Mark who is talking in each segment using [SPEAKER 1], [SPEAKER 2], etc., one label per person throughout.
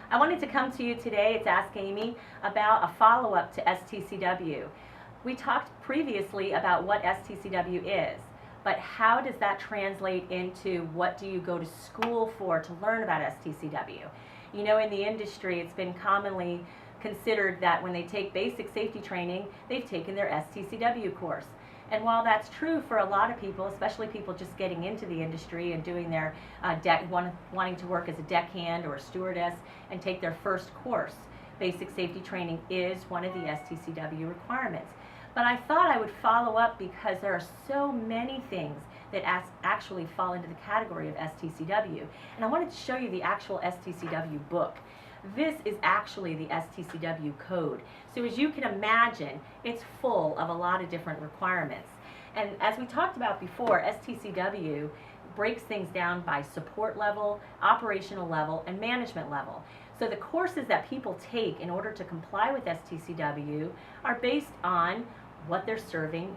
[SPEAKER 1] I wanted to come to you today, it's Ask Amy, about a follow-up to STCW. We talked previously about what STCW is, but how does that translate into what do you go to school for to learn about STCW? You know, in the industry, it's been commonly considered that when they take basic safety training, they've taken their STCW course. And while that's true for a lot of people, especially people just getting into the industry and doing their wanting to work as a deckhand or a stewardess and take their first course, basic safety training is one of the STCW requirements. But I thought I would follow up because there are so many things that actually fall into the category of STCW. And I wanted to show you the actual STCW book. This is actually the STCW code. So as you can imagine, it's full of a lot of different requirements. And as we talked about before, STCW breaks things down by support level, operational level, and management level. So the courses that people take in order to comply with STCW are based on what they're serving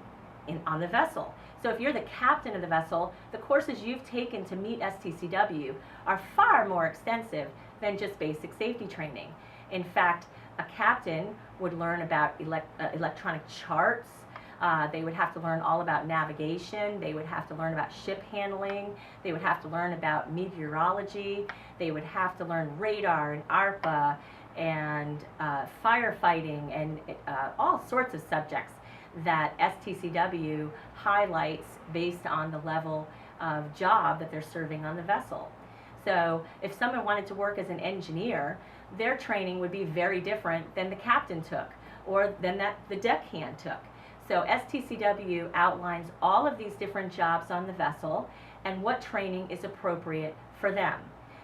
[SPEAKER 1] on the vessel. So if you're the captain of the vessel, the courses you've taken to meet STCW are far more extensive than just basic safety training. In fact, a captain would learn about electronic charts. They would have to learn all about navigation. They would have to learn about ship handling. They would have to learn about meteorology. They would have to learn radar and ARPA and firefighting and all sorts of subjects that STCW highlights based on the level of job that they're serving on the vessel. So if someone wanted to work as an engineer, their training would be very different than the captain took or than the deckhand took. So STCW outlines all of these different jobs on the vessel and what training is appropriate for them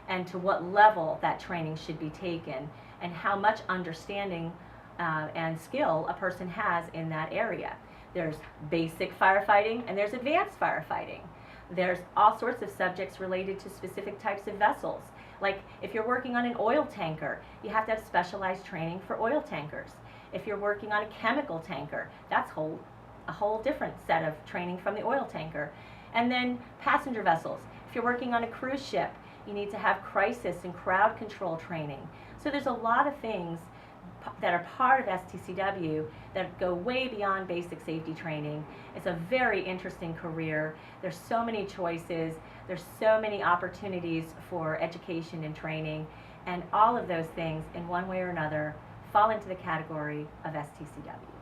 [SPEAKER 1] and to what level that training should be taken and how much understanding and skill a person has in that area. There's basic firefighting and there's advanced firefighting. There's all sorts of subjects related to specific types of vessels. Like if you're working on an oil tanker, you have to have specialized training for oil tankers. If you're working on a chemical tanker, that's a whole different set of training from the oil tanker. And then passenger vessels. If you're working on a cruise ship, you need to have crisis and crowd control training. So there's a lot of things that are part of STCW that go way beyond basic safety training. It's a very interesting career. There's so many choices. There's so many opportunities for education and training, and all of those things in one way or another fall into the category of STCW.